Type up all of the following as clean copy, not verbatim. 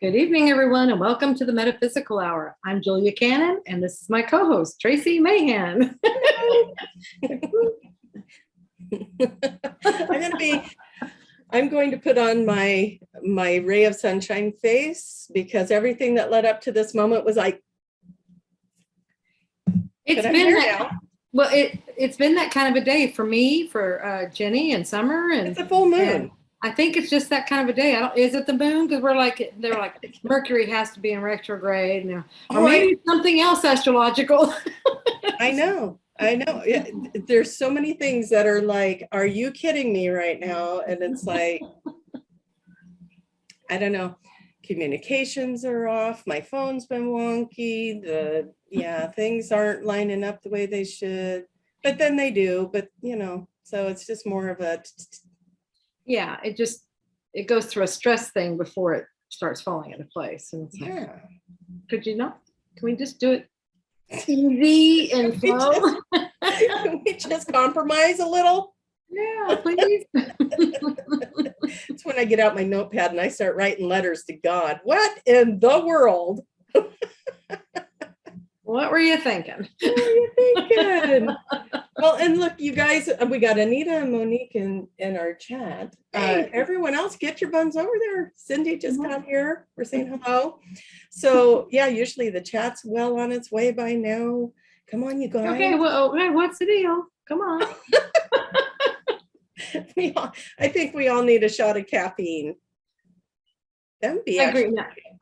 Good evening, everyone, and welcome to the Metaphysical Hour. I'm Julia Cannon, and this is my co-host, Tracie Mahan. I'm going to put on my ray of sunshine face because everything that led up to this moment was like, it's been that kind of a day for me, for Jenny and Summer, and it's a full moon. And I think it's just that kind of a day. Is it the moon? Because they're like Mercury has to be in retrograde now, or maybe something else astrological. I know. There's so many things that are like, are you kidding me right now? And it's like, I don't know. Communications are off. My phone's been wonky. Things aren't lining up the way they should, but then they do. But so it's just more of a. Yeah, it goes through a stress thing before it starts falling into place. And it's like, could you not? Can we just do it easy and slow? Can we just compromise a little? Yeah, please. It's when I get out my notepad and I start writing letters to God. What in the world? What were you thinking? What were you thinking? Well, and look, you guys, we got Anita and Monique in our chat. Everyone else, get your buns over there. Cindy just got here. We're saying hello. So, yeah, usually the chat's well on its way by now. Come on, you guys. Okay, well, what's the deal? Come on. I think we all need a shot of caffeine. That would be I agree.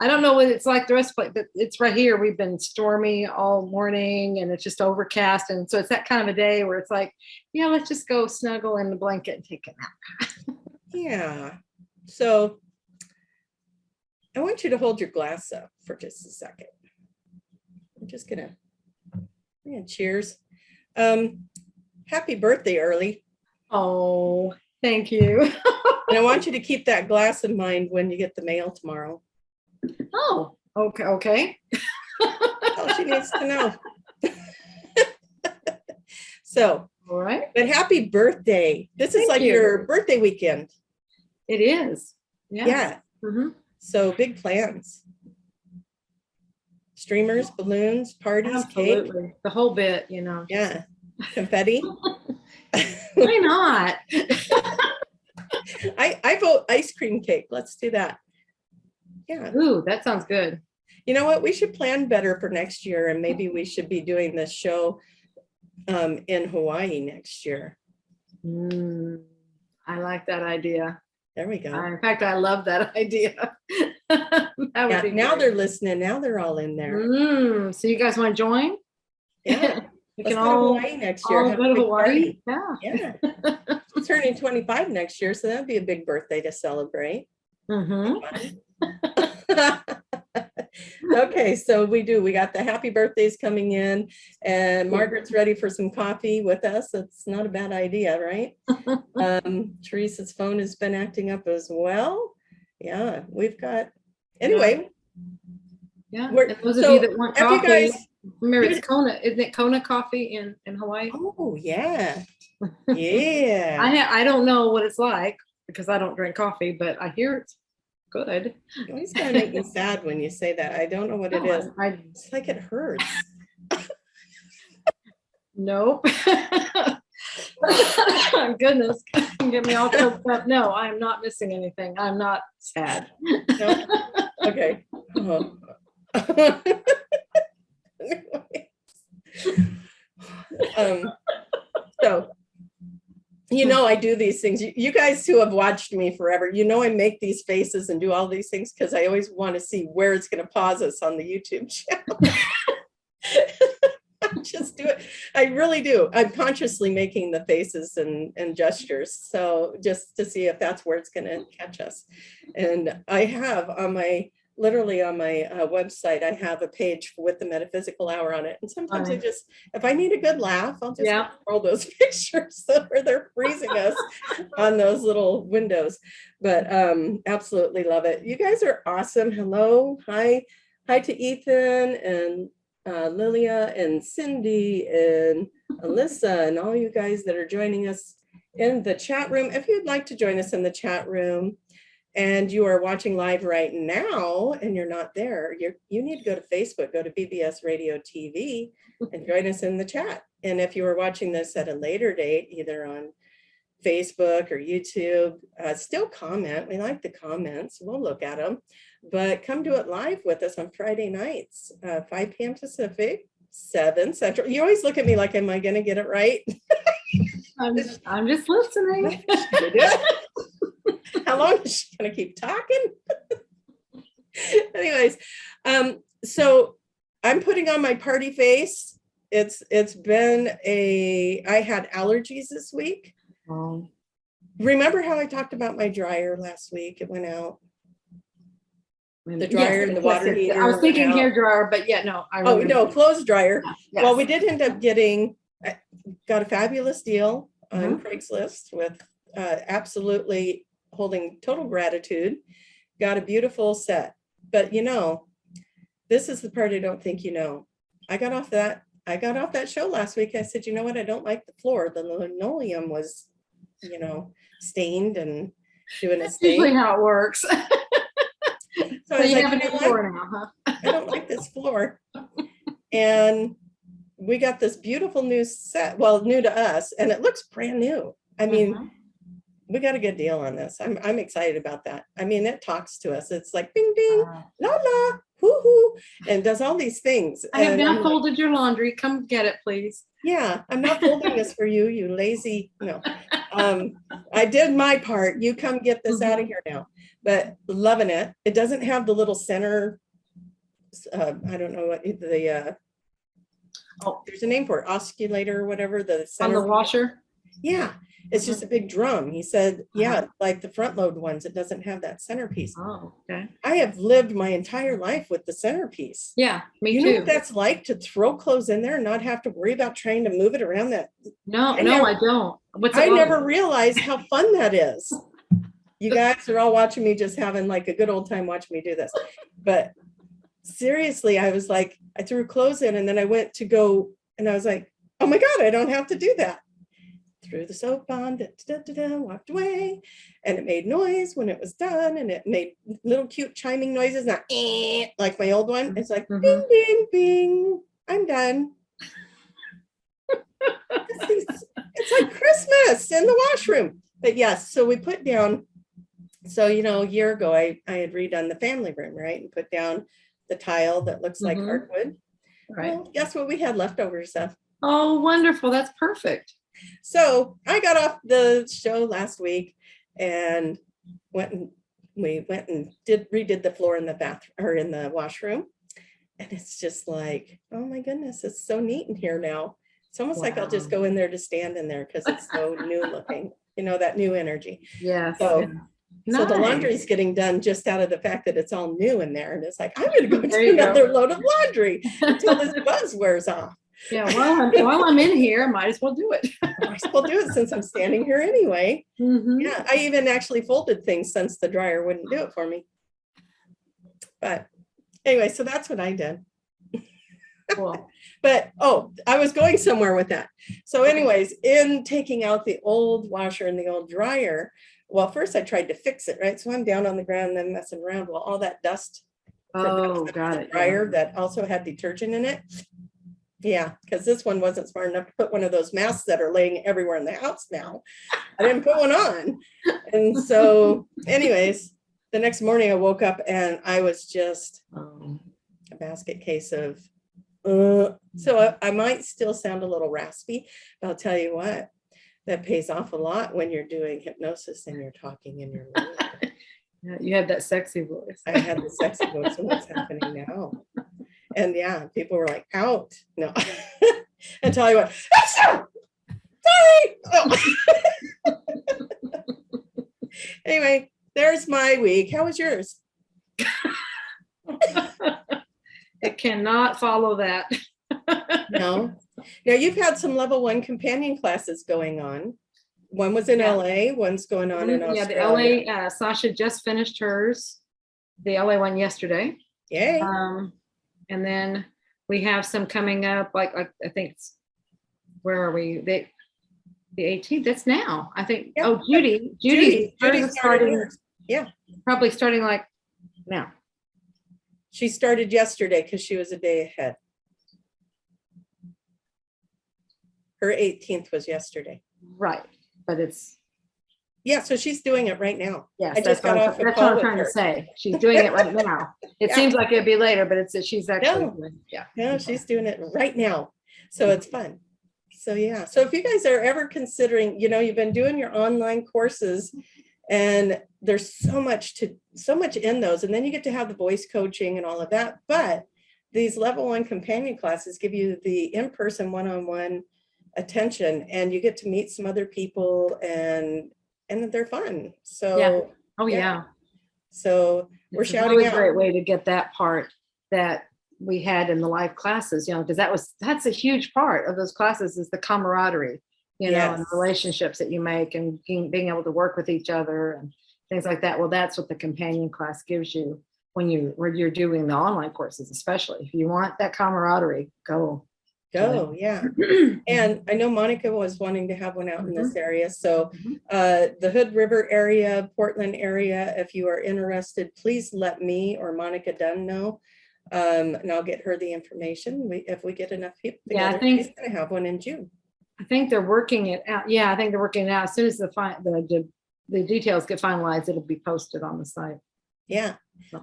I don't know what it's like the rest of it, but it's right here. We've been stormy all morning and it's just overcast. And so it's that kind of a day where it's like, yeah, let's just go snuggle in the blanket and take a nap. Yeah. So I want you to hold your glass up for just a second. I'm just gonna cheers. Happy birthday early. Oh, thank you. And I want you to keep that glass in mind when you get the mail tomorrow. Oh, okay. That's all she needs to know. So, all right. But happy birthday. This is like your birthday weekend. It is. Yeah. Mm-hmm. So big plans. Streamers, balloons, parties, absolutely. Cake. The whole bit, Yeah. Confetti. Why not? I vote ice cream cake. Let's do that. Yeah. Ooh, that sounds good. You know what? We should plan better for next year, and maybe we should be doing this show in Hawaii next year. I like that idea. There we go. In fact, I love that idea. Now they're listening. Now they're all in there. So you guys want to join? Yeah. Let's go to Hawaii next year. All go to Hawaii. Yeah. I'm turning 25 next year, so that'd be a big birthday to celebrate. Okay, so we got the happy birthdays coming in, and Margaret's ready for some coffee with us. It's not a bad idea, right? Teresa's phone has been acting up as well. Yeah, we've got anyway. Yeah, and those of you that want coffee, remember it's Kona. Isn't it Kona coffee in Hawaii? Oh yeah. Yeah. I don't know what it's like because I don't drink coffee, but I hear it's good. You always gotta make me sad when you say that. I don't know what it is. It's like it hurts. Nope. Goodness, get me all choked up. No, I'm not missing anything. I'm not sad. No? Okay. So I do these things. You guys who have watched me forever, I make these faces and do all these things because I always want to see where it's going to pause us on the YouTube channel. Just do it. I really do. I'm consciously making the faces and gestures. So just to see if that's where it's going to catch us. And I have on my website, I have a page with the Metaphysical Hour on it. And sometimes if I need a good laugh, I'll just roll those pictures where they're freezing us on those little windows. But absolutely love it. You guys are awesome. Hello. Hi to Ethan and Lilia and Cindy and Alyssa and all you guys that are joining us in the chat room. If you'd like to join us in the chat room, and you are watching live right now and you're not there, you need to go to Facebook, go to BBS Radio TV and join us in the chat. And if you are watching this at a later date, either on Facebook or YouTube, still comment. We like the comments. We'll look at them, but come do it live with us on Friday nights, 5 p.m. Pacific, 7 Central. You always look at me like, am I going to get it right? I'm just listening. How long is she going to keep talking? Anyways, so I'm putting on my party face. It's been I had allergies this week. Oh. Remember how I talked about my dryer last week? It went out. The dryer and the water heater. I was thinking hair dryer, but yeah, no. Oh, no, clothes dryer. Yeah, yes. Well, we did end up got a fabulous deal on Craigslist with absolutely holding total gratitude. Got a beautiful set. But this is the part I don't think you know. I got off that show last week. I said, you know what? I don't like the floor. The linoleum was, stained and doing its thing. Usually how it works. So I was like, you know what? Now, huh? I don't like this floor. And we got this beautiful new set, well, new to us, and it looks brand new. I mean, we got a good deal on this. I'm excited about that. I mean, it talks to us. It's like bing, bing, la, la, hoo, hoo, and does all these things. I have now folded your laundry. Come get it, please. Yeah, I'm not folding this for you, you lazy. No, I did my part. You come get this out of here now. But loving it. It doesn't have the little center. I don't know what there's a name for it, osculator or whatever. The center on the washer. Yeah, it's just a big drum. He said, yeah, like the front load ones, it doesn't have that centerpiece. Oh, okay. I have lived my entire life with the centerpiece. Yeah, me too. You know what that's like, to throw clothes in there and not have to worry about trying to move it around that? No, I don't. I never realized how fun that is. You guys are all watching me just having like a good old time watching me do this. But seriously, I was like, I threw clothes in and then I went to go and I was like, oh my God, I don't have to do that. Threw the soap on, walked away, and it made noise when it was done, and it made little cute chiming noises, not like my old one. It's like bing, bing, bing, I'm done. It's like Christmas in the washroom. But yes, so we put down, so a year ago I had redone the family room, right, and put down the tile that looks like hardwood. Right. Well, guess what? We had leftover stuff. Oh, wonderful. That's perfect. So I got off the show last week and we went and redid the floor in the bathroom or in the washroom. And it's just like, oh my goodness, it's so neat in here now. It's almost like I'll just go in there to stand in there because it's so new looking, that new energy. Yeah. So the laundry's getting done just out of the fact that it's all new in there. And it's like, I'm going to go do another load of laundry until this buzz wears off. Yeah, while I'm in here, I might as well do it. I might as well do it since I'm standing here anyway. Yeah, I even actually folded things since the dryer wouldn't do it for me. But anyway, so that's what I did. Cool. But I was going somewhere with that. So anyways, in taking out the old washer and the old dryer, well, first I tried to fix it, right? So I'm down on the ground and then messing around. Well, all that dust from the dryer that also had detergent in it. Yeah, because this one wasn't smart enough to put one of those masks that are laying everywhere in the house now. I didn't put one on. And so anyways, the next morning I woke up and I was just a basket case of, so I might still sound a little raspy, but I'll tell you what, that pays off a lot when you're doing hypnosis and you're talking in your voice. Yeah, you had that sexy voice. I had the sexy voice. So what's happening now? And yeah, people were like, out. No. Until I went, sorry. Oh. Anyway, there's my week. How was yours? It cannot follow that. No. Now you've had some level 1 companion classes going on. One was in LA, one's going on in Australia. Yeah, the LA, Sasha just finished hers, the LA one yesterday. Yay. And then we have some coming up, like I think it's, where are we? The 18th, that's now, I think. Yeah. Oh, Judy's starting. Yeah. Probably starting like now. She started yesterday because she was a day ahead. Her 18th was yesterday. Right. But it's, Yeah, so she's doing it right now. yes, I just got off a that's call what I'm with trying to her. say. She's doing it right now. It Yeah. seems like it'd be later, but it's she's actually No. doing, yeah. No, she's doing it right now. So it's fun. So yeah. So if you guys are ever considering, you've been doing your online courses and there's so much in those, and then you get to have the voice coaching and all of that. But these level 1 companion classes give you the in-person one-on-one attention, and you get to meet some other people, and they're fun. So Yeah. Oh yeah. So we're It's a shouting really out. great way to get that part that we had in the live classes, because that's a huge part of those classes, is the camaraderie, Yes. and relationships that you make, and being able to work with each other and things like that. Well, that's what the companion class gives you when you're doing the online courses, especially if you want that camaraderie. Go, Yeah. And I know Monica was wanting to have one out in this area. So the Hood River area, Portland area, if you are interested, please let me or Monica Dunn know. And I'll get her the information. If we get enough people together, she's going to have one in June. I think they're working it out. Yeah, I think they're working it out. As soon as the details get finalized, it'll be posted on the site. Yeah,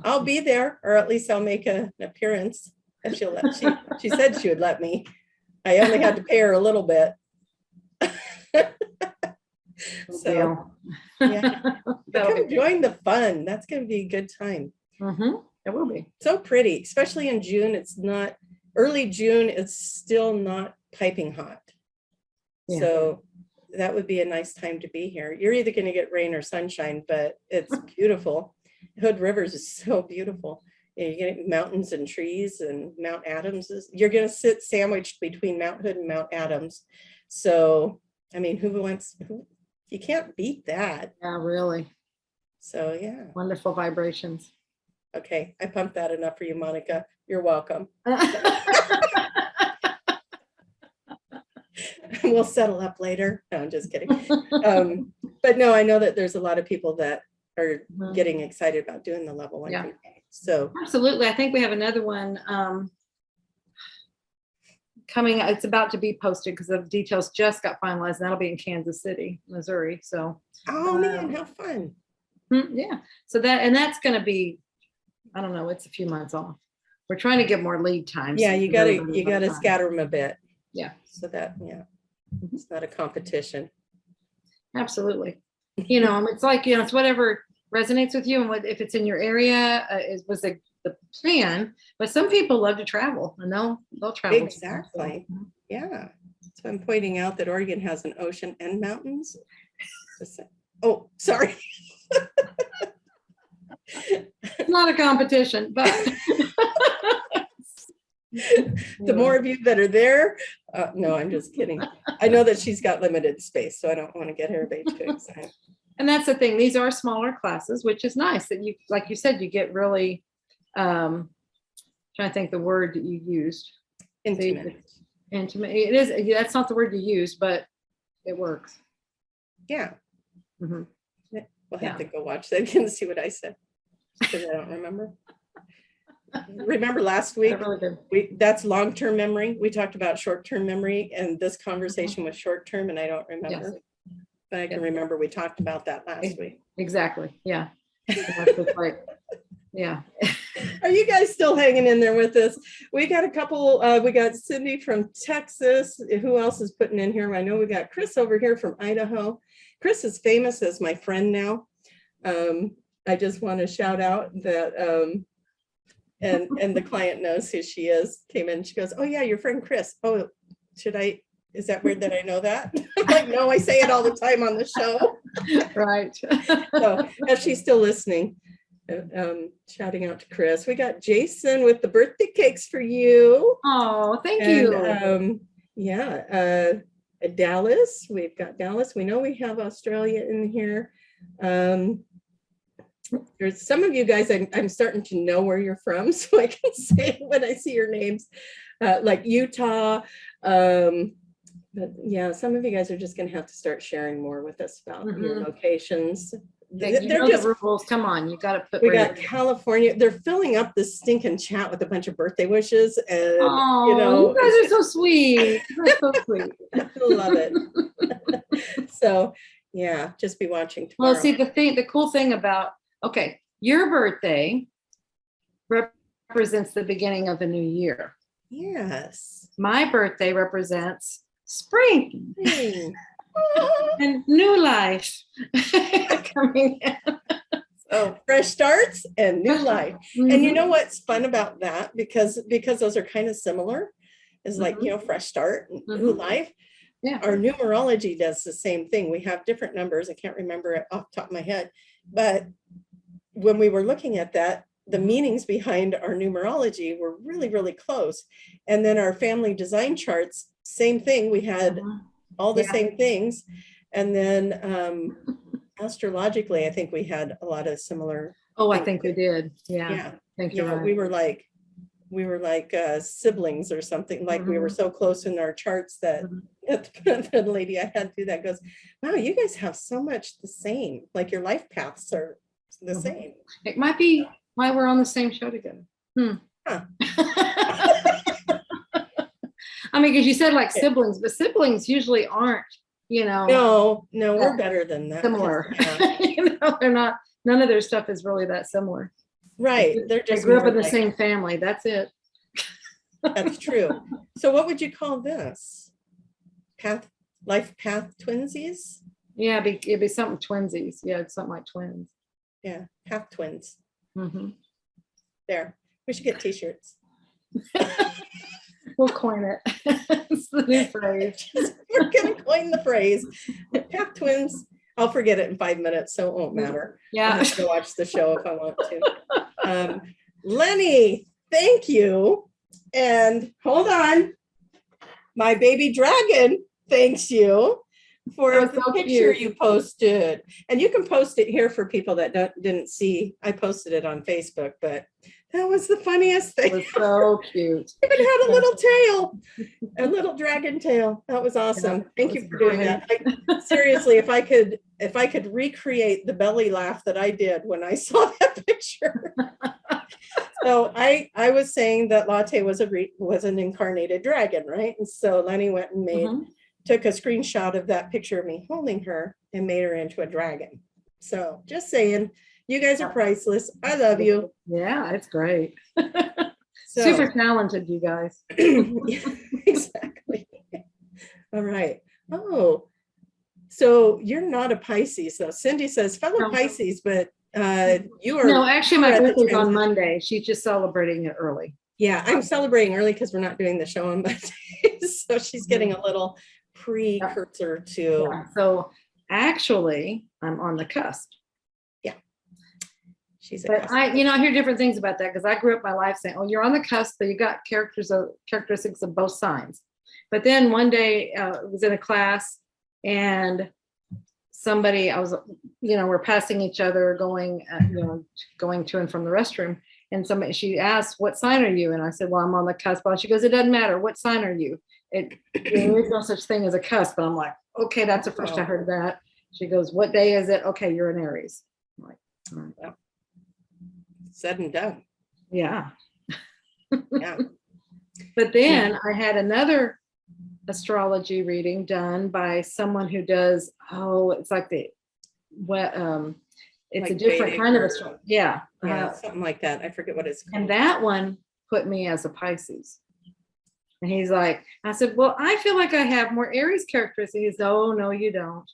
I'll be there, or at least I'll make an appearance. And she said she would let me. I only had to pay her a little bit. So yeah, come join the fun. That's going to be a good time. It will be so pretty, especially in June. It's not early June. It's still not piping hot. Yeah. So that would be a nice time to be here. You're either going to get rain or sunshine, but it's beautiful. Hood Rivers is so beautiful. You get mountains and trees, and Mount Adams you're going to sit sandwiched between Mount Hood and Mount Adams. So, I mean, you can't beat that. Yeah, really. So, yeah. Wonderful vibrations. Okay, I pumped that enough for you, Monica. You're welcome. We'll settle up later. No, I'm just kidding. But no, I know that there's a lot of people that are getting excited about doing the level 1 campaign. So absolutely. I think we have another one coming. It's about to be posted because the details just got finalized, and that'll be in Kansas City, Missouri. So man, how fun. Yeah. So that's going to be, I don't know, it's a few months off. We're trying to get more lead time. Yeah, you gotta scatter them a bit. Yeah. So that, it's not a competition. Absolutely. It's like, it's whatever resonates with you, and if it's in your area, was the plan. But some people love to travel, and they'll travel. Exactly. Yeah. So I'm pointing out that Oregon has an ocean and mountains. Oh, sorry. It's not a competition, but the more of you that are there, no, I'm just kidding. I know that she's got limited space, so I don't want to get everybody too excited. And that's the thing. These are smaller classes, which is nice that you, like you said, you get really, trying to think the word that you used. Intimate. Intimate. It is. That's not the word you use, but it works. Yeah. We'll have to go watch that again and see what I said, because I don't remember. Remember last week, that's long-term memory. We talked about short-term memory, and this conversation was short-term, and I don't remember. Yes. But I can remember we talked about that last week. Exactly. Yeah. That's just like, yeah. Are you guys still hanging in there with us? We got a couple, we got Cindy from Texas. Who else is putting in here? I know we got Chris over here from Idaho. Chris is famous as my friend now. I just want to shout out that, and the client knows who she is. Came in, she goes, "Oh yeah, your friend Chris." Oh, is that weird that I know that? I'm like, no, I say it all the time on the show. Right. So if she's still listening, shouting out to Chris. We got Jason with the birthday cakes for you. Oh, thank you. Dallas. We've got Dallas. We know we have Australia in here. There's some of you guys I'm starting to know where you're from, so I can say it when I see your names, like Utah. But yeah, some of you guys are just going to have to start sharing more with us about your locations. You they're know just, the rules. Come on, you got to put. we got California. They're filling up this stinking chat with a bunch of birthday wishes, and you know, you guys are so sweet. You're so sweet. I love it. So yeah, just be watching tomorrow. Well, see, the cool thing about, okay, your birthday represents the beginning of a new year. Yes. My birthday represents spring. Spring. And new life coming in. So fresh starts and new life. Mm-hmm. And you know what's fun about that? Because those are kind of similar, is like, you know, fresh start and new life. Yeah. Our numerology does the same thing. We have different numbers. I can't remember it off the top of my head, but when we were looking at that, the meanings behind our numerology were really, really close. And then our family design charts, same thing. We had all the same things. And then astrologically, I think we had a lot of similar. Oh, I think we did. Yeah. Yeah. Thank you. We were like siblings or something. Like we were so close in our charts that the lady I had do that goes, wow, you guys have so much the same. Like your life paths are the same. It might be why we're on the same show together. Huh. I mean, because you said like siblings, but siblings usually aren't, you know. No, we're better than that. Similar. You know, they're not. None of their stuff is really that similar. Right. They're just they grew up in the same family. That's it. That's true. So what would you call this? Life path twinsies? Yeah, it'd be something twinsies. Yeah, it's something like twins. Yeah, path twins. Mm-hmm. There. We should get t-shirts. We'll coin it. It's the new phrase. We're going to coin the phrase. Path twins. I'll forget it in 5 minutes, so it won't matter. Yeah. I'll have to watch the show if I want to. Lenny, thank you. And hold on. My baby dragon thanks you for the picture you posted. And you can post it here for people that didn't see. I posted it on Facebook, but that was the funniest thing. It was so cute. It had a little tail, a little dragon tail. That was awesome. Thank you for doing that. Seriously, if I could recreate the belly laugh that I did when I saw that picture. So I was saying that Latte was an incarnated dragon, right? And so Lenny went and took a screenshot of that picture of me holding her and made her into a dragon. So just saying, you guys are priceless. I love you. Yeah, it's great. Super talented, you guys. Exactly. All right. Oh, so you're not a Pisces, though. Cindy says fellow Pisces, but you are. No, actually, my birthday's on Monday. She's just celebrating it early. Yeah, I'm celebrating early because we're not doing the show on Monday. So she's getting a little precursor to. Yeah. So actually, I'm on the cusp. But I hear different things about that because I grew up my life saying, "Oh, you're on the cusp, but you got characteristics of both signs." But then one day, I was in a class, and we're passing each other, going to and from the restroom, and she asked, "What sign are you?" And I said, "Well, I'm on the cusp." Well, she goes, "It doesn't matter. What sign are you? There is no such thing as a cusp." But I'm like, "Okay, that's the first I heard that." She goes, "What day is it?" "Okay, you're an Aries." I'm like, all right. Well, said and done. Yeah. Yeah. But then I had another astrology reading done by someone who does, it's like it's like a different Vedic kind of astrology. Yeah. Something like that. I forget what it's called. And that one put me as a Pisces. And he's like, I said, well, I feel like I have more Aries characteristics. He said, oh, no, you don't.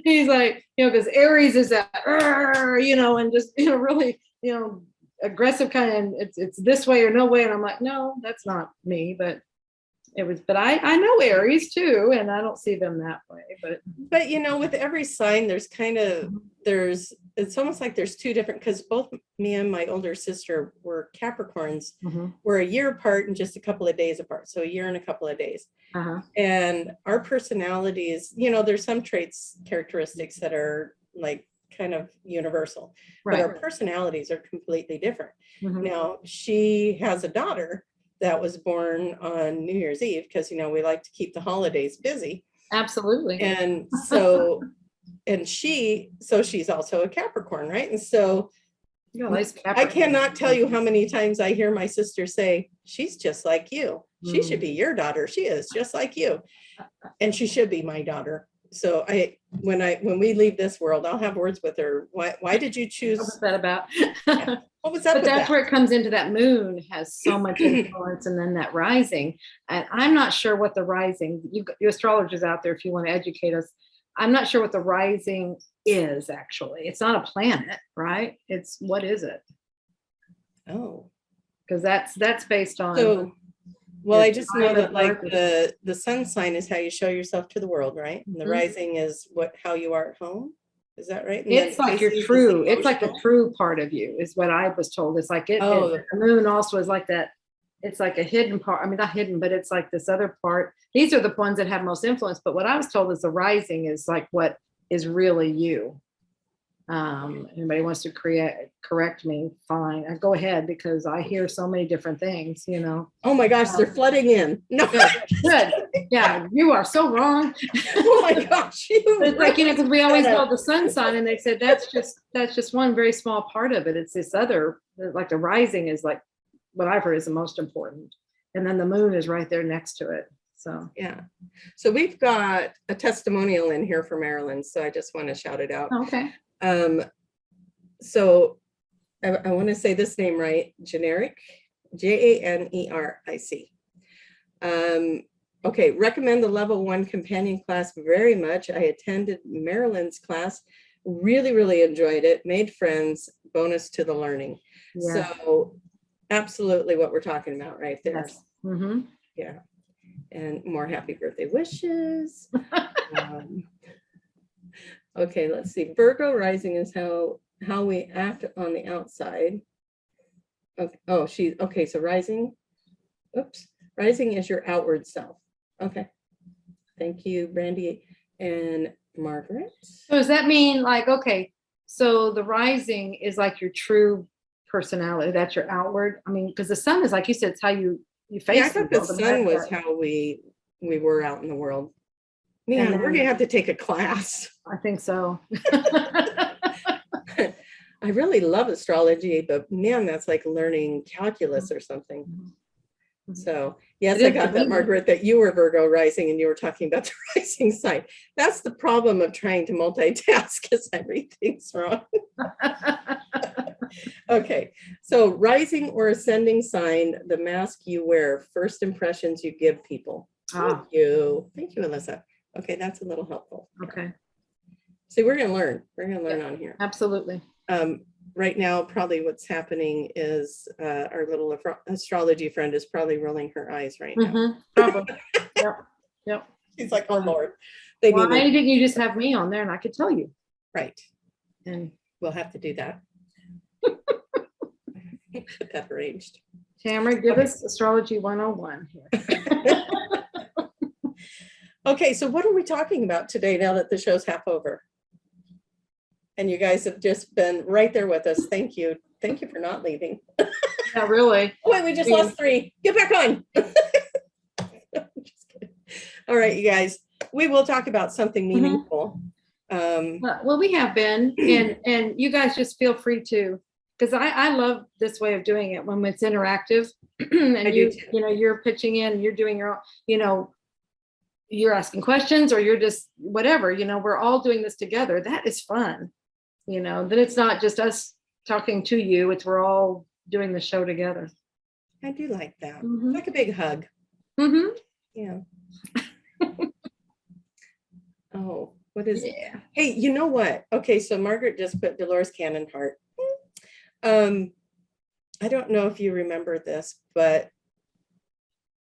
He's like, because Aries is that, and just, really, aggressive kind of, it's this way or no way. And I'm like, no, that's not me. But I know Aries too, and I don't see them that way. But with every sign, it's almost like there's two different, because both me and my older sister were Capricorns. We're a year apart and just a couple of days apart. So a year and a couple of days. And our personalities, there's some characteristics that are like kind of universal, but our personalities are completely different. Now, she has a daughter that was born on New Year's Eve because, we like to keep the holidays busy. Absolutely. And so and she's also a Capricorn, right? And so Yeah, nice I cannot tell you how many times I hear my sister say, she's just like you. She should be your daughter. She is just like you. And she should be my daughter. So when we leave this world, I'll have words with her. Why did you choose? What was that about? What was that? But that's where it comes into that moon has so much influence, and then that rising. And I'm not sure what the rising, you astrologers out there, if you want to educate us, I'm not sure what the rising is actually. It's not a planet, right? It's, what is it? Oh. Because that's based on. So, well, I just know that like the sun sign is how you show yourself to the world, right? And the rising is how you are at home. Is that right? And it's like your true, it's like the true part of you is what I was told. It's like the moon also is like that. It's like a hidden part. I mean, not hidden, but it's like this other part. These are the ones that have most influence. But what I was told is the rising is like what is really you. Anybody wants to correct me, fine. I go ahead, because I hear so many different things, you know. Oh my gosh, they're flooding in. No, good. Yeah, you are so wrong. Oh my gosh. It's like, you know, because we always know the sun sign, and they said that's just one very small part of it. It's this other, like the rising is like what I've heard is the most important. And then the moon is right there next to it. So yeah. So we've got a testimonial in here for Marilyn. So I just want to shout it out. Okay. So I want to say this name right, Generic, Janeric. Okay, recommend the level 1 companion class very much. I attended Marilyn's class, really enjoyed it, made friends, bonus to the learning. Yeah. So absolutely what we're talking about right there. Yes. Mm-hmm. Yeah. And more happy birthday wishes. Okay, let's see. Virgo rising is how we act on the outside. Okay. Oh, so rising. Oops. Rising is your outward self. Okay. Thank you, Brandy and Margaret. So does that mean like, okay, so the rising is like your true personality, that's your outward? I mean, because the sun is, like you said, it's how you face. Yeah, I thought the sun was how we were out in the world. Man, we're gonna have to take a class. I think so. I really love astrology, but man, that's like learning calculus or something. Mm-hmm. So yes, I got that, Margaret, that you were Virgo rising and you were talking about the rising sign. That's the problem of trying to multitask, because everything's wrong. Okay, so rising or ascending sign, the mask you wear, first impressions you give people. Thank you, Alyssa. Okay, that's a little helpful. Okay. See, we're gonna learn. We're gonna learn on here. Absolutely. Right now, probably what's happening is our little astrology friend is probably rolling her eyes right now. Probably. Yep. She's like, oh Lord. Why didn't you just have me on there and I could tell you? Right. And we'll have to do that. Get that arranged. Tamara, give us astrology 101 here. Okay, so what are we talking about today now that the show's half over? And you guys have just been right there with us. Thank you. Thank you for not leaving. Not really. Oh, wait, we just lost 3. Get back on. Just kidding. All right, you guys, we will talk about something meaningful. Well, we have been, and you guys just feel free to, because I love this way of doing it when it's interactive. And you're pitching in, you're doing your own, you're asking questions, or you're just whatever, we're all doing this together. That is fun. Then it's not just us talking to you, we're all doing the show together. I do like that. Mm-hmm. Like a big hug. Mm-hmm. Yeah. Oh, what is it? Hey, you know what? Okay, so Margaret just put Dolores Cannon heart. I don't know if you remember this, but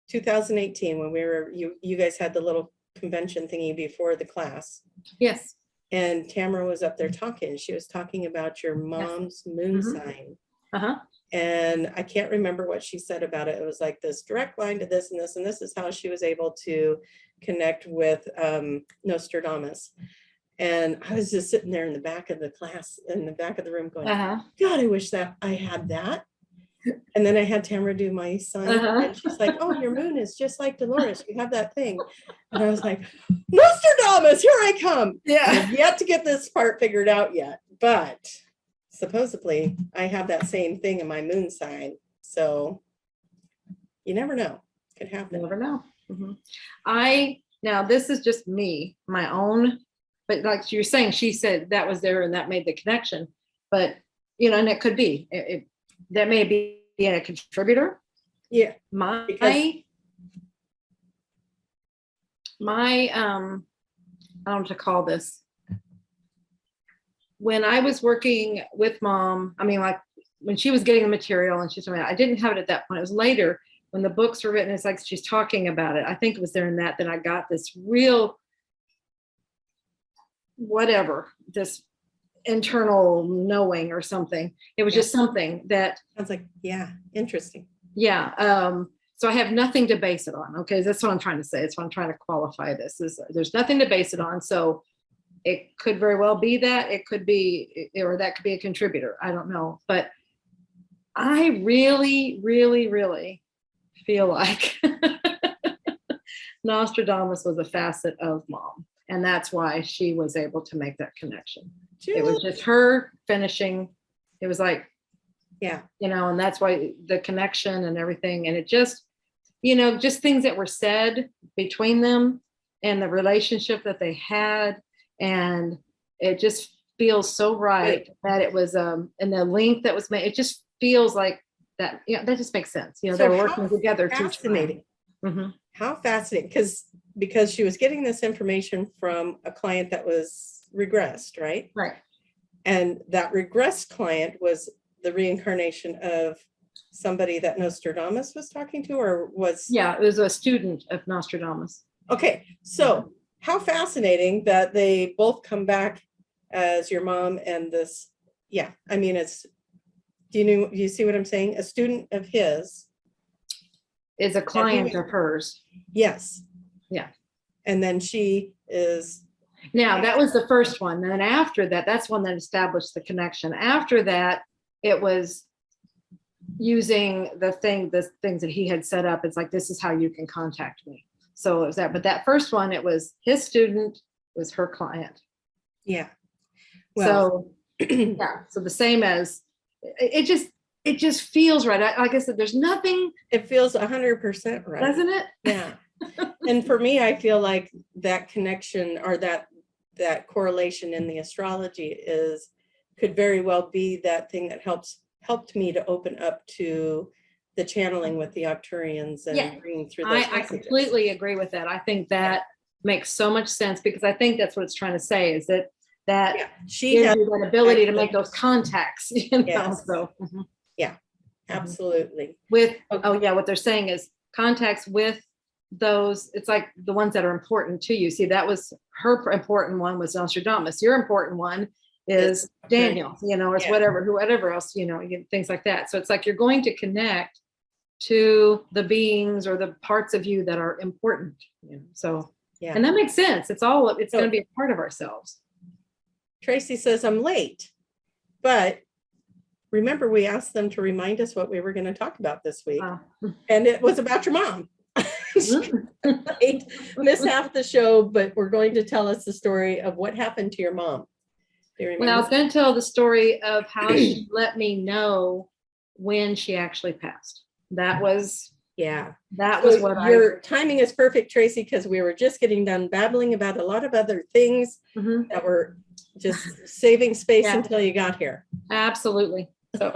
2018, when you guys had the little convention thingy before the class. Yes. And Tamara was up there talking. She was talking about your mom's moon sign. Uh-huh. And I can't remember what she said about it. It was like this direct line to this and this, and this is how she was able to connect with Nostradamus. And I was just sitting there in the back of the class, in the back of the room going, God, I wish that I had that. And then I had Tamara do my sign, Uh-huh. and she's like, "Oh, your moon is just like Dolores. You have that thing." And I was like, "Nostradamus, here I come." Yeah. I've yet to get this part figured out yet, but supposedly I have that same thing in my moon sign. So you never know. Could You happen. never know. Now this is just me, my own, but like you're saying, she said that was there and that made the connection. But and it could be that may be a contributor. Yeah. My Because I don't know what to call this. When I was working with mom, I mean, like when she was getting the material and she's talking about, I didn't have it at that point. It was later when the books were written. It's like she's talking about it. I think it was there in that I got this real whatever, this internal knowing or something. It was just something that sounds like, yeah, interesting. Yeah. So I have nothing to base it on. Okay. That's what I'm trying to say. It's what I'm trying to qualify this is there's nothing to base it on. So it could very well be that it could be, or that could be a contributor. I don't know, but I really, really, really feel like Nostradamus was a facet of mom. And that's why she was able to make that connection. It was just her finishing. It was like, yeah, and that's why the connection and everything. And it just, just things that were said between them and the relationship that they had. And it just feels so right that it was, and the link that was made, it just feels like that, that just makes sense. They were working together. Fascinating. Mm-hmm. How fascinating. Because she was getting this information from a client that was regressed, right? Right. And that regressed client was the reincarnation of somebody that Nostradamus was talking to, or was? Yeah, it was a student of Nostradamus. Okay, so how fascinating that they both come back as your mom and this. Yeah, I mean, it's, do you see what I'm saying? A student of his is a client of hers. Yes. Yeah. And then she is. Now that was the first one. And then after that, that's one that established the connection. After that, it was using the things that he had set up. It's like, this is how you can contact me. So it was that, but that first one, it was his student, was her client. Yeah. Well, so yeah. So the same as it just feels right. Like I said, there's nothing. It feels 100% right. Doesn't it? Yeah. And for me, I feel like that connection or that correlation in the astrology could very well be that thing that helped me to open up to the channeling with the Arcturians and bringing through those I completely agree with that. I think that makes so much sense, because I think that's what it's trying to say, is that she gives has you that ability to make those contacts. Yes. So yeah, absolutely. With what they're saying is contacts with those, it's like the ones that are important to you. See, that was her important one was Nostradamus. Your important one is Daniel, or whoever else, things like that. So it's like you're going to connect to the beings or the parts of you that are important. So and that makes sense. It's going to be a part of ourselves. Tracie says, I'm late, but remember we asked them to remind us what we were going to talk about this week. And it was about your mom. Miss half the show, but we're going to tell us the story of what happened to your mom. Do you remember? Well, I was going to tell the story of how she let me know when she actually passed. That was what your timing is perfect, Tracie, because we were just getting done babbling about a lot of other things that were just saving space until you got here. Absolutely. So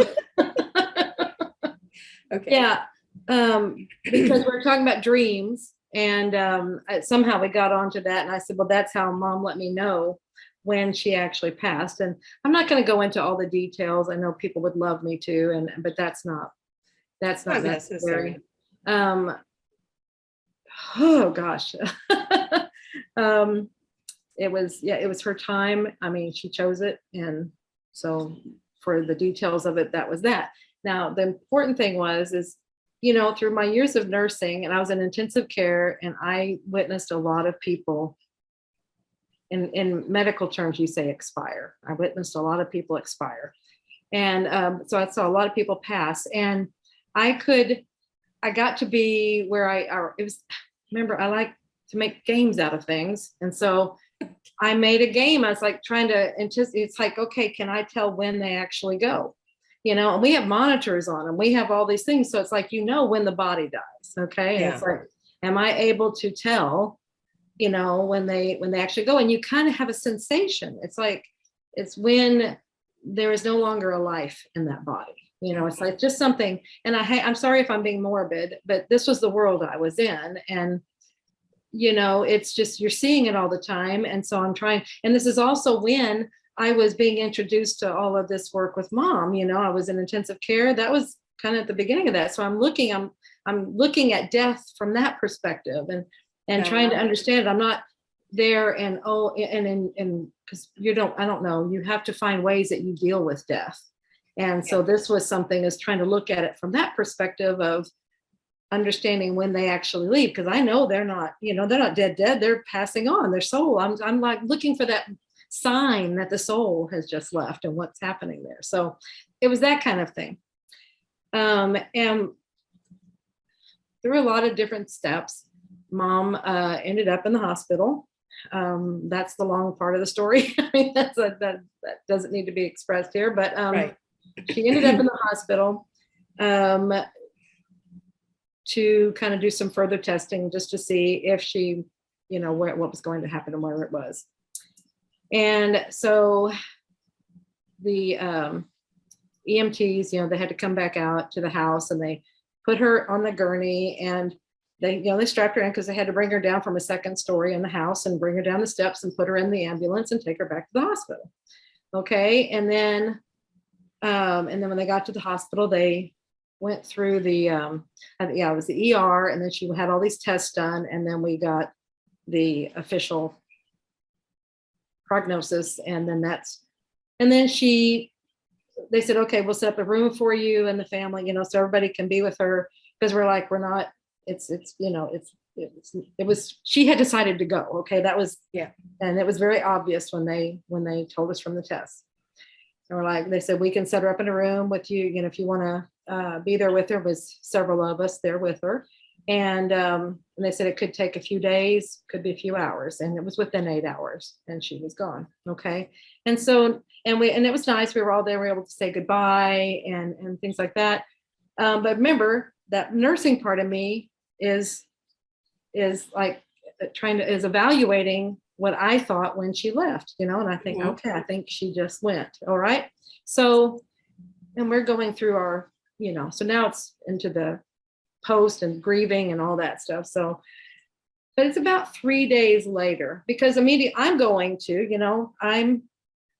okay. Yeah. Because we're talking about dreams, and somehow we got onto that, and I said, well, that's how mom let me know when she actually passed. And I'm not going to go into all the details. I know people would love me to, but that's not necessary. Oh gosh. It was her time. I mean, she chose it, and so for the details of it, that was that. Now the important thing is through my years of nursing, and I was in intensive care, and I witnessed a lot of people, in medical terms, you say expire. I witnessed a lot of people expire. And so I saw a lot of people pass. And I got to be where remember, I like to make games out of things. And so I made a game. I was like trying to it's like, okay, can I tell when they actually go? And we have monitors on them. We have all these things. So it's like, when the body dies. Okay. And it's like, am I able to tell, when they actually go? And you kind of have a sensation. It's like, it's when there is no longer a life in that body. It's like just something. And I'm sorry if I'm being morbid, but this was the world I was in. And it's just, you're seeing it all the time. And so I'm trying, and this is also when I was being introduced to all of this work with Mom. I was in intensive care. That was kind of at the beginning of that. So I'm looking at death from that perspective and trying to understand it. I'm not there and because I don't know, you have to find ways that you deal with death. And so this was something, is trying to look at it from that perspective of understanding when they actually leave, because I know they're not dead, they're passing on their soul. I'm like looking for that sign that the soul has just left and what's happening there. So it was that kind of thing. And through a lot of different steps, Mom ended up in the hospital. That's the long part of the story. I mean, that doesn't need to be expressed here, but she ended up in the hospital to kind of do some further testing just to see if she, what was going to happen and where it was. And so the EMTs, they had to come back out to the house, and they put her on the gurney, and they strapped her in because they had to bring her down from a second story in the house and bring her down the steps and put her in the ambulance and take her back to the hospital. Okay. And then when they got to the hospital, they went through it was the ER, and then she had all these tests done, and then we got the official prognosis, and then they said, okay, we'll set up a room for you and the family, so everybody can be with her, because she had decided to go. Okay. That was, and it was very obvious when they told us from the test. They said, we can set her up in a room with you, if you want to be there with her. Was several of us there with her. And they said it could take a few days, could be a few hours. And it was within 8 hours, and she was gone. Okay. And so, and it was nice. We were all there. We were able to say goodbye and things like that. But remember, that nursing part of me is like is evaluating what I thought when she left, and I think, okay, I think she just went. All right. So, and we're going through our, so now it's into the post and grieving and all that stuff. So, but it's about 3 days later, because immediately I'm going to,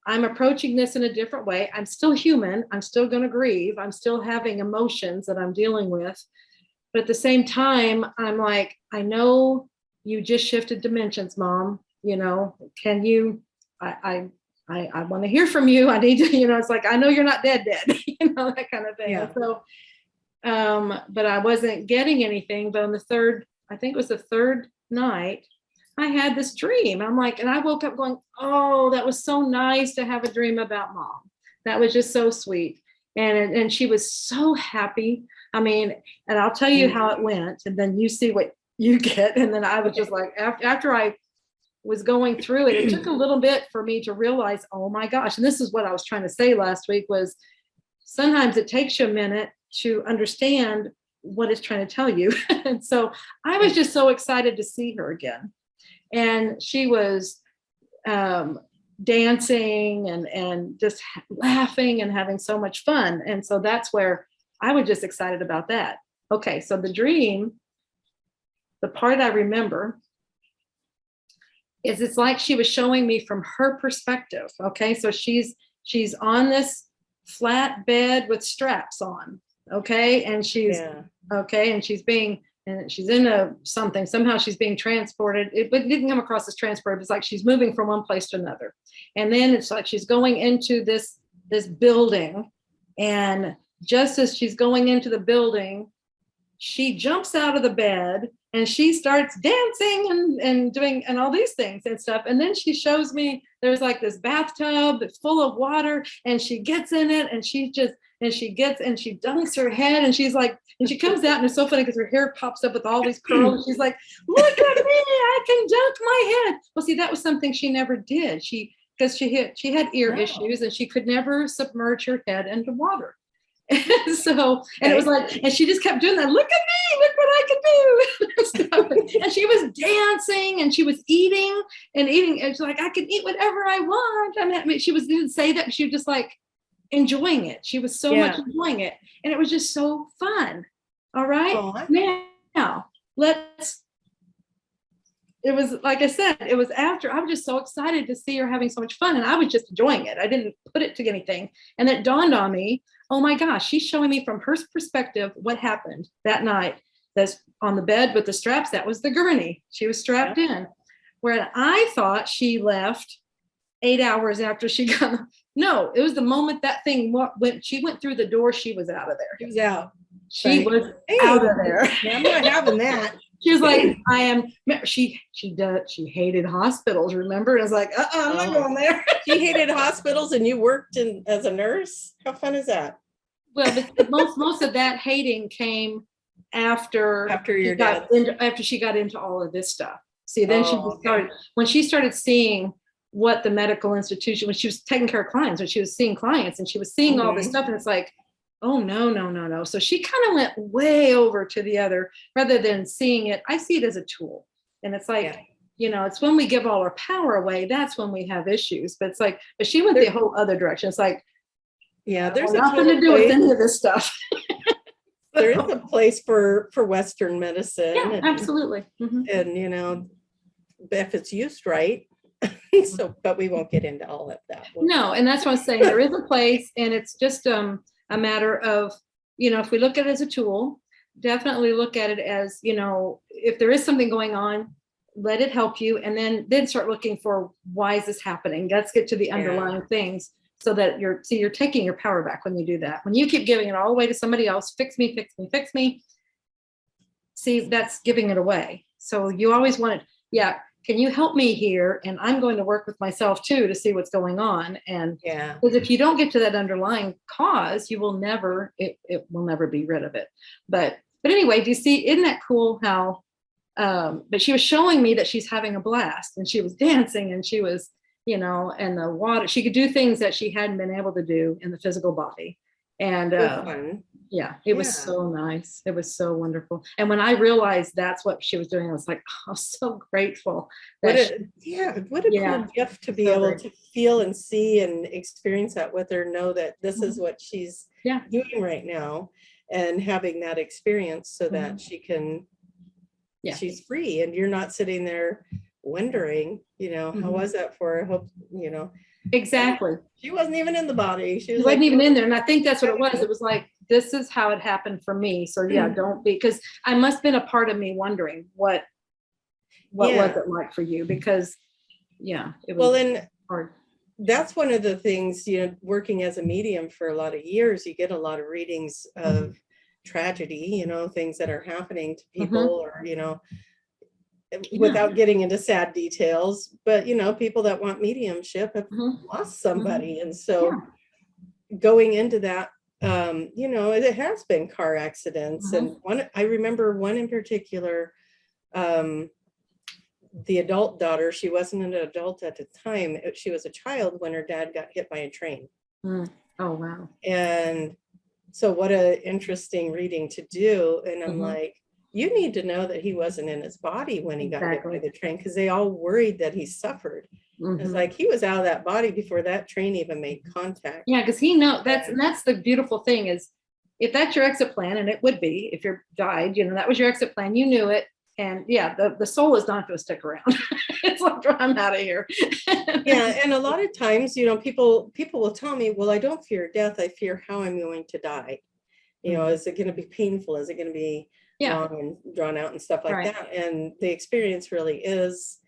I'm approaching this in a different way. I'm still human. I'm still going to grieve. I'm still having emotions that I'm dealing with. But at the same time, I'm like, I know you just shifted dimensions, Mom. Can you, I want to hear from you. I need to, it's like, I know you're not dead, that kind of thing. Yeah. So, but I wasn't getting anything. But on I think it was the third night, I had this dream. I'm like, and I woke up going, oh, that was so nice to have a dream about Mom. That was just so sweet. And she was so happy. I mean, and I'll tell you how it went, and then you see what you get. And then I was just like, after I was going through it, it took a little bit for me to realize, oh my gosh. And this is what I was trying to say last week, was sometimes it takes you a minute to understand what it's trying to tell you. And so I was just so excited to see her again. And she was dancing and just laughing and having so much fun. And so that's where I was just excited about that. Okay, so the dream, the part I remember is it's like she was showing me from her perspective. Okay, so she's on this flat bed with straps on. Okay, and she's okay, and she's in something. Somehow she's being transported. It didn't come across as transported. It's like she's moving from one place to another. And then it's like she's going into this building. And just as she's going into the building, she jumps out of the bed And she starts dancing and doing and all these things and stuff. And then she shows me there's like this bathtub that's full of water, and she gets in it, and she dunks her head, and she's like, and she comes out, and it's so funny because her hair pops up with all these curls. And she's like, look at me, I can dunk my head. Well, see, that was something she never did. Because she had ear issues, and she could never submerge her head into water. So, and it was like, and she just kept doing that. Look at me, look what I can do. And she was dancing, and she was eating. And she's like, I can eat whatever I want. I mean, she didn't say that, but she was just like enjoying it. She was so much enjoying it. And it was just so fun. All right. Now it was, like I said, it was after, I was just so excited to see her having so much fun, and I was just enjoying it. I didn't put it to anything. And it dawned on me, oh my gosh, she's showing me from her perspective what happened that night. That's on the bed with the straps. That was the gurney. She was strapped in. Where I thought she left 8 hours after she got, no, it was the moment that thing went, she went through the door, she was out of there. She was out. She was out of there. Yeah, I'm not having that. She was like, I am, she hated hospitals, remember? And I was like, I'm not going there. She hated hospitals, and you worked as a nurse? How fun is that? Well, most of that hating came after she got into all of this stuff. See, then she started, when she started seeing what the medical institution, when she was taking care of clients, when she was seeing clients, and she was seeing all this stuff, and it's like, oh, no. So she kind of went way over to the other, rather than seeing it. I see it as a tool. And it's like, it's when we give all our power away, that's when we have issues. But it's like, but she went the whole other direction. It's like, there's nothing to do with any of this stuff. There is a place for Western medicine. Yeah, absolutely. And, if it's used right. So, but we won't get into all of that. No, and that's what I'm saying. There is a place, and it's just a matter of, if we look at it as a tool, definitely look at it as, if there is something going on, let it help you, and then start looking for, why is this happening? Let's get to the underlying things, so that you're taking your power back when you do that. When you keep giving it all away to somebody else, fix me, see, that's giving it away. So you always want it, can you help me here? And I'm going to work with myself too to see what's going on. And because if you don't get to that underlying cause, you will never, it will never be rid of it. But anyway, do you see, isn't that cool how, but she was showing me that she's having a blast, and she was dancing, and she was, and the water, she could do things that she hadn't been able to do in the physical body. And it was so nice. It was so wonderful. And when I realized that's what she was doing, I was like, I'm so grateful. What a cool gift to be able to feel and see and experience that with her, know that this is what she's doing right now, and having that experience so that she can, she's free, and you're not sitting there wondering, how was that for her? I hope, Exactly. She wasn't even in the body. She wasn't even in there. And I think that's what it was. It was like, this is how it happened for me. So don't be, because I must have been a part of me wondering what was it like for you? Because it was hard. That's one of the things, working as a medium for a lot of years, you get a lot of readings of tragedy, things that are happening to people, or, without getting into sad details, but people that want mediumship have lost somebody. And so going into that, it has been car accidents. And I remember one in particular, the adult daughter, she wasn't an adult at the time. She was a child when her dad got hit by a train. Oh, wow. And so what an interesting reading to do. And I'm like, you need to know that he wasn't in his body when he got hit by the train, because they all worried that he suffered. It's like he was out of that body before that train even made contact. Yeah, because that's the beautiful thing is, if that's your exit plan, and it would be if you died, that was your exit plan, you knew it. And the soul is not going to stick around. It's like, I'm out of here. And a lot of times, people will tell me, well, I don't fear death, I fear how I'm going to die. Is it going to be painful? Is it going to be long and drawn out and stuff like that? And the experience really is,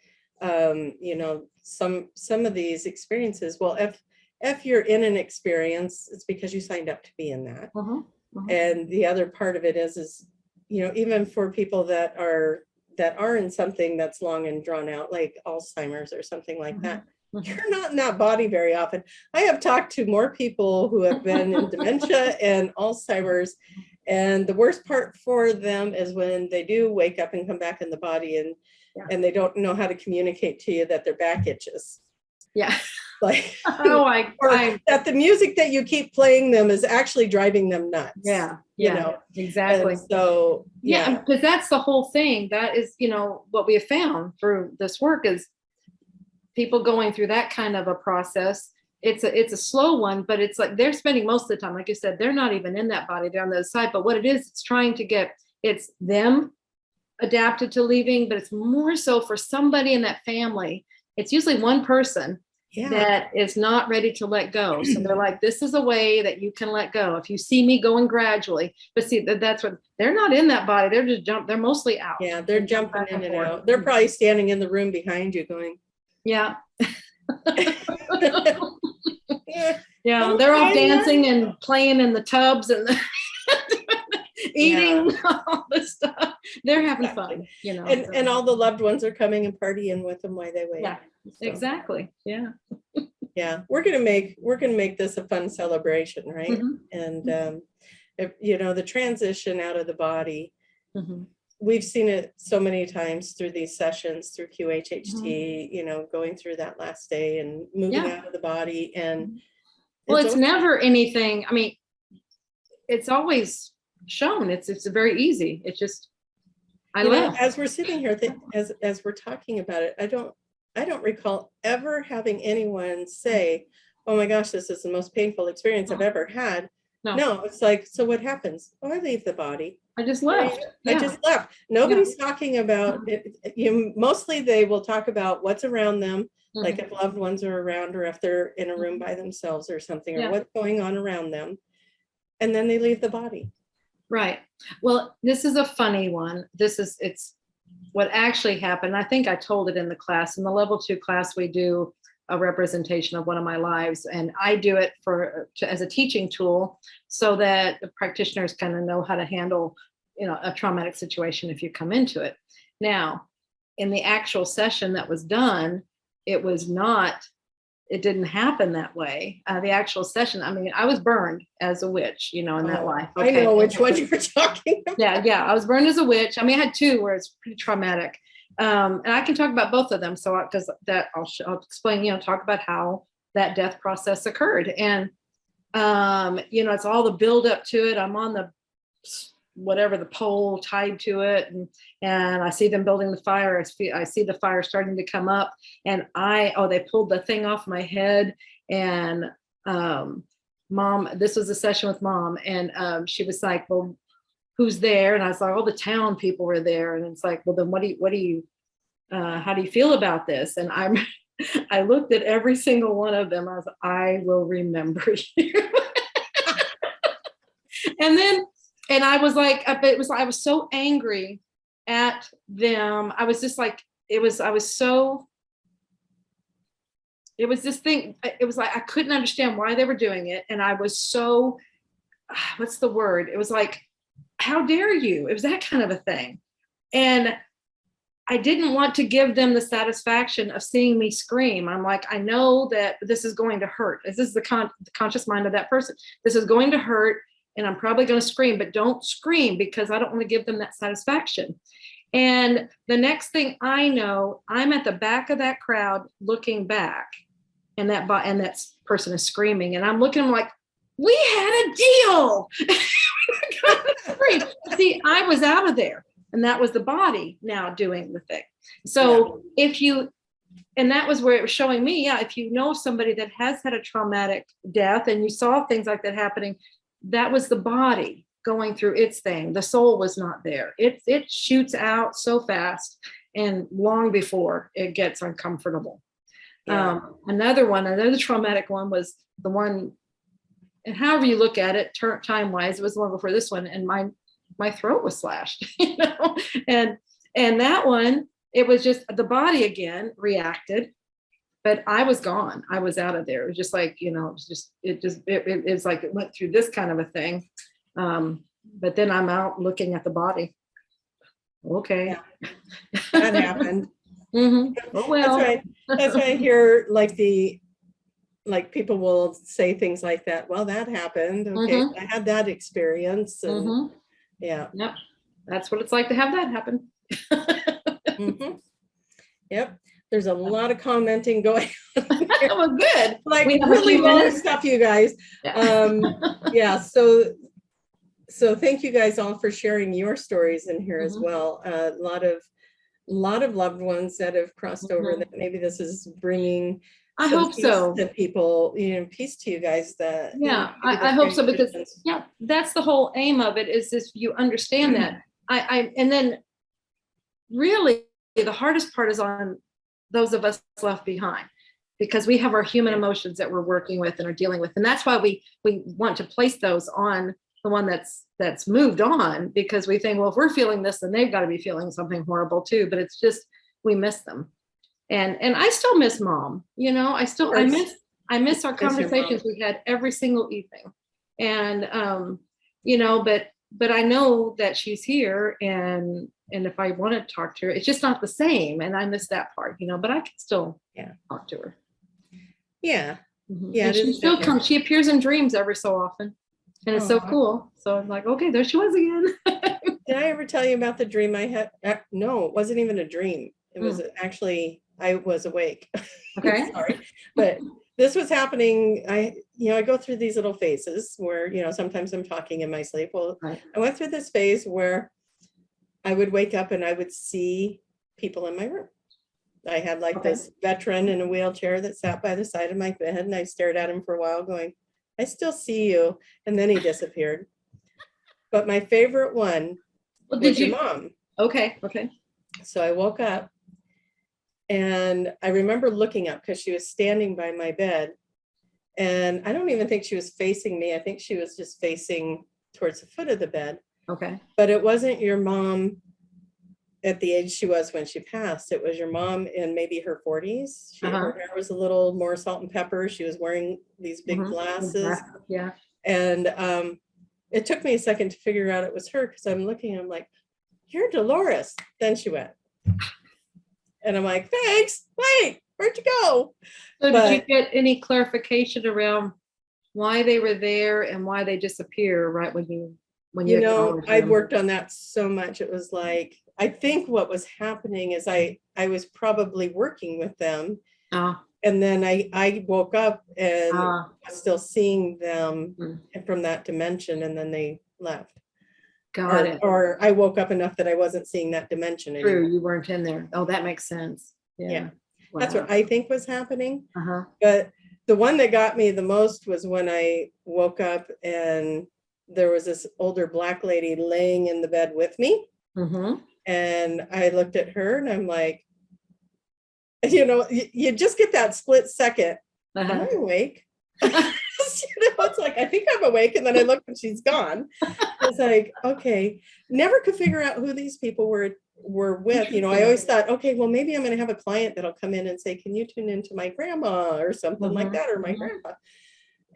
some of these experiences, well, if you're in an experience, it's because you signed up to be in that. And the other part of it is even for people that are that are in something that's long and drawn out, like Alzheimer's or something like that, you're not in that body very often. I have talked to more people who have been in dementia and Alzheimer's, and the worst part for them is when they do wake up and come back in the body, and they don't know how to communicate to you that their back itches. Yeah. Like, oh, that the music that you keep playing them is actually driving them nuts. Yeah. You know, exactly. And so, yeah, because that's the whole thing. That is, you know, what we have found through this work is people going through that kind of a process. It's a slow one, but it's like they're spending most of the time, like you said, they're not even in that body, they're on the other side. But what it is, it's trying to get, it's them adapted to leaving, but it's more so for somebody in that family. It's usually one person that is not ready to let go. So they're like, this is a way that you can let go. If you see me going gradually, but see, that's what, they're not in that body. They're just they're mostly out. Yeah, they're jumping in and out. They're probably standing in the room behind you going, yeah. Yeah, they're all dancing and playing in the tubs and eating all this stuff. They're having fun, you know. And all the loved ones are coming and partying with them while they wait. Yeah, exactly. Yeah. Yeah, we're gonna make this a fun celebration, right? And if, you know, the transition out of the body, we've seen it so many times through these sessions, through QHHT, you know, going through that last day and moving out of the body. And well, it's never anything. I mean, it's always shown. It's very easy. It's just, I love. As we're sitting here, as we're talking about it, I don't recall ever having anyone say, "Oh my gosh, this is the most painful experience I've ever had." No, it's like, so what happens? Oh, I leave the body. I just left. I just left. Nobody's talking about it. Mostly they will talk about what's around them, like if loved ones are around or if they're in a room by themselves or something, or what's going on around them. And then they leave the body. Right. Well, this is a funny one. It's what actually happened. I think I told it in the class. In the level 2 class, we do a representation of one of my lives, and I do it as a teaching tool so that the practitioners kind of know how to handle, you know, a traumatic situation if you come into it. Now, in the actual session that was done, it didn't happen that way. The actual session, I mean, I was burned as a witch, you know, in that life. Okay. I know which one you're talking about. Yeah, I was burned as a witch. I mean, I had 2 where it's pretty traumatic. And I can talk about both of them. So because that I'll explain, you know, talk about how that death process occurred. And, you know, it's all the build up to it. I'm on the pole tied to it. And I see them building the fire. I see the fire starting to come up, and they pulled the thing off my head. And Mom, this was a session with Mom. And she was like, well, who's there? And I was like, all the town people were there. And it's like, well, then how do you feel about this? And I looked at every single one of them. I was, I will remember you. And I was like, I was so angry at them. I was just like, it was this thing. It was like, I couldn't understand why they were doing it. And I was so, what's the word? It was like, how dare you? It was that kind of a thing. And I didn't want to give them the satisfaction of seeing me scream. I'm like, I know that this is going to hurt. This is the conscious mind of that person. This is going to hurt, and I'm probably going to scream, but don't scream because I don't want to give them that satisfaction. And the next thing I know, I'm at the back of that crowd looking back, and that person is screaming, and I'm looking like, we had a deal. See, I was out of there, and that was the body now doing the thing. So and that was where it was showing me, if you know somebody that has had a traumatic death and you saw things like that happening, that was the body going through its thing. The soul was not there. It shoots out so fast and long before it gets uncomfortable. Another traumatic one was the one, and however you look at it, time-wise, it was the one before this one, and my throat was slashed, you know, and that one, it was just the body again reacted, but I was gone. I was out of there. It was just like, you know, it's like it went through this kind of a thing, but then I'm out looking at the body. Okay. Yeah, that happened. Oh, well. That's why I hear like people will say things like that. Well, that happened. Okay, I had that experience, and yeah. Yep. That's what it's like to have that happen. Yep. There's a lot of commenting going on. That was good. Like really long stuff, you guys. Yeah. So thank you guys all for sharing your stories in here as well. A lot of loved ones that have crossed over, that maybe this is bringing I hope so to people, peace to you guys. That I hope so, because that's the whole aim of it, is this, you understand that. And then really the hardest part is on those of us left behind, because we have our human emotions that we're working with and are dealing with, and that's why we want to place those on the one that's moved on, because we think, well, if we're feeling this, then they've got to be feeling something horrible too. But it's just, we miss them. And I still miss Mom. I miss our conversations we had every single evening. And but I know that she's here, and if I want to talk to her, it's just not the same. And I miss that part, but I can still talk to her. Yeah. Yeah. She still comes. She appears in dreams every so often. And it's so cool. So I'm like, okay, there she was again. Did I ever tell you about the dream I had? No, it wasn't even a dream. It was actually, I was awake. Okay. Sorry. But this was happening. I go through these little phases where, sometimes I'm talking in my sleep. Well, I went through this phase where I would wake up and I would see people in my room. I had this veteran in a wheelchair that sat by the side of my bed, and I stared at him for a while going, I still see you. And then he disappeared. But my favorite one was your mom. Okay. So I woke up, and I remember looking up because she was standing by my bed. And I don't even think she was facing me. I think she was just facing towards the foot of the bed. Okay. But it wasn't your mom at the age she was when she passed. It was your mom in maybe her 40s. Her hair was a little more salt and pepper. She was wearing these big glasses. Yeah. And it took me a second to figure out it was her, because I'm looking, I'm like, you're Dolores. Then she went. And I'm like, thanks. Wait, where'd you go? So did you get any clarification around why they were there and why they disappear right when you I worked on that so much. It was like, I think what was happening is I was probably working with them. And then I woke up and was still seeing them from that dimension, and then they left. Got it. Or I woke up enough that I wasn't seeing that dimension anymore. True, you weren't in there. Oh, that makes sense. Yeah. Wow. That's what I think was happening. But the one that got me the most was when I woke up and there was this older Black lady laying in the bed with me. And I looked at her and I'm like, you just get that split second. Am I awake? It's like, I think I'm awake. And then I look and she's gone. It's like, okay, never could figure out who these people were with. I always thought, okay, well, maybe I'm going to have a client that'll come in and say, can you tune into my grandma or something like that, or my grandpa?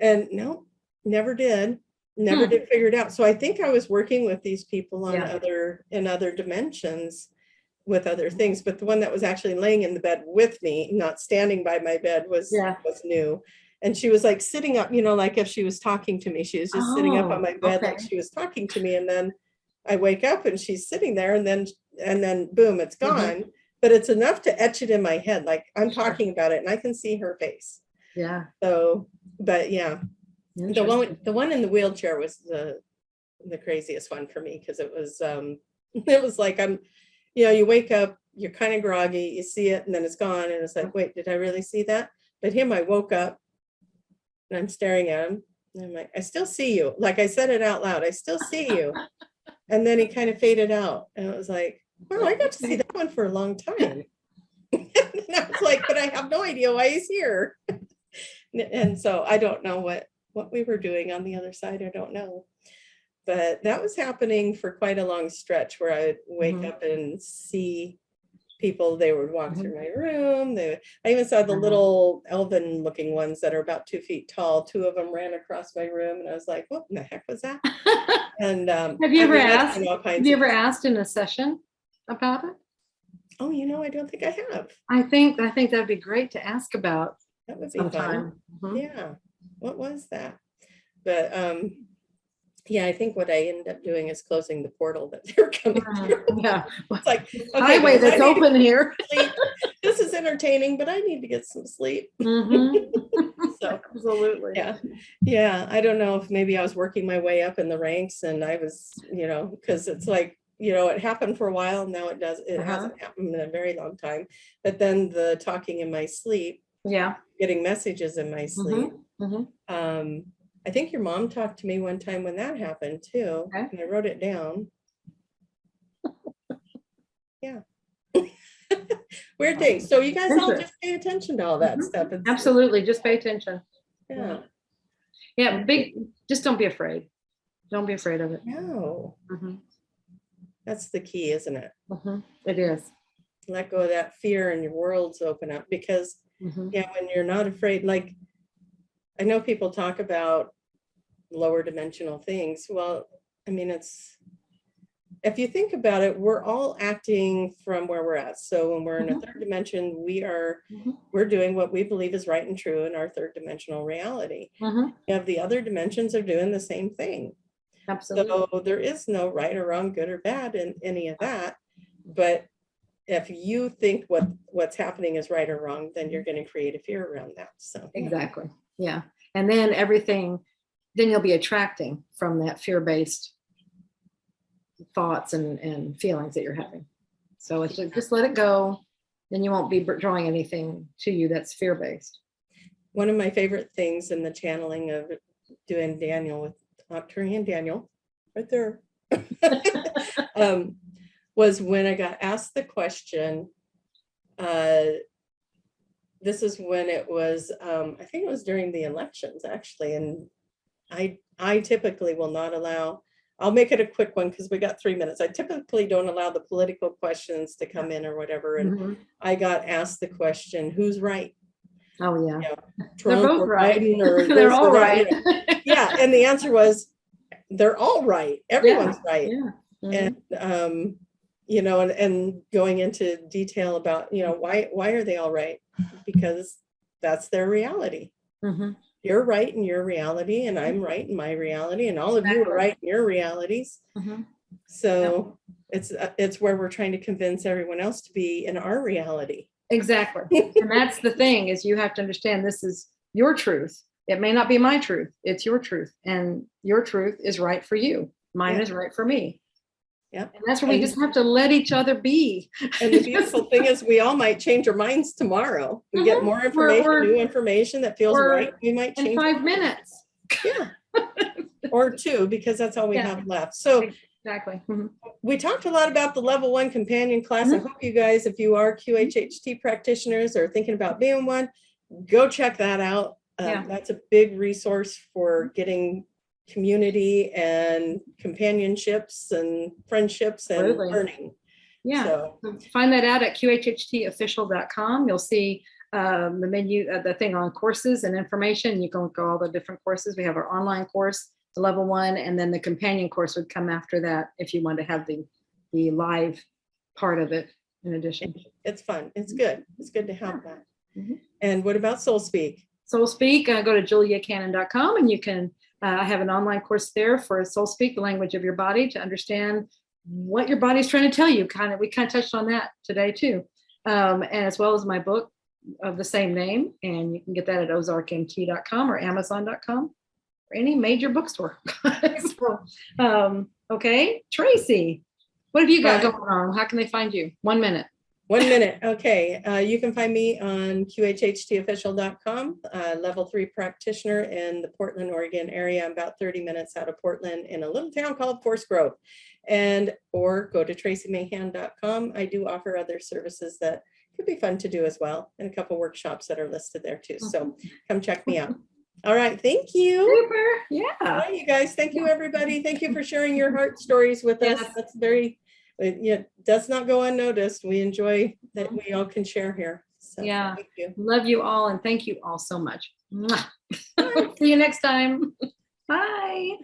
And no, never did figure it out. So I think I was working with these people on other dimensions with other things, but the one that was actually laying in the bed with me, not standing by my bed, was new. And she was like sitting up, like if she was talking to me, she was just sitting up on my bed like she was talking to me. And then I wake up and she's sitting there, and then boom, it's gone. But it's enough to etch it in my head. Like I'm talking about it and I can see her face. Yeah. So, but yeah, the one in the wheelchair was the craziest one for me, because it was like, you wake up, you're kind of groggy, you see it, and then it's gone. And it's like, wait, did I really see that? But him, I woke up and I'm staring at him and I'm like, I still see you. Like I said it out loud, I still see you. And then he kind of faded out. And it was like, well, I got to see that one for a long time. And I was like, but I have no idea why he's here. And so I don't know what we were doing on the other side. I don't know. But that was happening for quite a long stretch, where I would wake up and see people. They would walk through my room. I even saw the little elven looking ones that are about 2 feet tall. 2 of them ran across my room, and I was like, what in the heck was that? And have you ever asked in a session about it? Oh, you know, I don't think I have. I think that'd be great to ask about That would be sometime. fun. Mhm. Yeah. What was that? But yeah, I think what I ended up doing is closing the portal that they're coming through. Yeah. It's like, okay, Highway guys, I that's need to open here. sleep. This is entertaining, but I need to get some sleep. Mhm. So Absolutely. yeah. I don't know if maybe I was working my way up in the ranks, and I was, you know, because it's like, you know, it happened for a while. Now it hasn't happened in a very long time. But then the talking in my sleep, Yeah. getting messages in my sleep. Mhm. I think your mom talked to me one time when that happened too, Okay. and I wrote it down. Yeah. Weird things. So you guys all just pay attention to all that stuff. Absolutely. Just pay attention. Yeah. Yeah. Just don't be afraid. Don't be afraid of it. No. That's the key, isn't it? It is. Let go of that fear and your worlds open up, because yeah, when you're not afraid, like I know people talk about lower dimensional things. Well, I mean, if you think about it, we're all acting from where we're at. So when we're in a third dimension, we're doing what we believe is right and true in our third dimensional reality. You have the other dimensions are doing the same thing. Absolutely. So there is no right or wrong, good or bad in any of that. But if you think what's happening is right or wrong, then you're going to create a fear around that. So exactly. Yeah. And then then you'll be attracting from that fear-based thoughts and feelings that you're having. So it's just let it go. Then you won't be drawing anything to you that's fear-based. One of my favorite things in the channeling of doing Daniel with Arcturian Daniel, right there, was when I got asked the question. This is when it was, I think it was during the elections actually, and I typically will not allow. I'll make it a quick one because we got 3 minutes. I typically don't allow the political questions to come in or whatever. And I got asked the question, who's right? Oh yeah. You know, Trump they're both right. Biden or they're all that, right. you know. Yeah. And the answer was, they're all right. Everyone's right. Yeah. And you know, and going into detail about, you know, why are they all right? Because that's their reality. You're right in your reality, and I'm right in my reality, and all of you are right in your realities. So it's where we're trying to convince everyone else to be in our reality. Exactly. And that's the thing, is you have to understand this is your truth. It may not be my truth. It's your truth, and your truth is right for you. Mine is right for me. Yeah. And that's where we just have to let each other be. And the beautiful thing is we all might change our minds tomorrow. We get more information, new information that feels right. We might change in 5 minutes. Yeah. Or 2, because that's all we have left. So exactly. We talked a lot about the level 1 companion class. I hope you guys, if you are QHHT practitioners or thinking about being one, go check that out. That's a big resource for getting community and companionships and friendships and learning. Yeah. So find that out at qhhtofficial.com. You'll see the menu, the thing on courses and information. You can look at all the different courses. We have our online course, the level 1, and then the companion course would come after that if you want to have the live part of it in addition. It's fun. It's good. It's good to have that. And what about Soul Speak? Soul Speak, go to juliacannon.com, and you can I have an online course there for Soul Speak, the language of your body, to understand what your body's trying to tell you. We kind of touched on that today too. And as well as my book of the same name. And you can get that at ozarkmt.com or amazon.com or any major bookstore. So, okay, Tracie, what have you got going on? How can they find you? 1 minute. 1 minute. Okay. You can find me on qhhtofficial.com, level 3 practitioner in the Portland, Oregon area. I'm about 30 minutes out of Portland in a little town called Forest Grove. Or go to traciemahan.com. I do offer other services that could be fun to do as well, and a couple workshops that are listed there too. So come check me out. All right. Thank you. Super. Yeah. All right, you guys. Thank you, everybody. Thank you for sharing your heart stories with us. That's very, it does not go unnoticed. We enjoy that we all can share here. So thank you. Love you all, and thank you all so much. See you next time. Bye.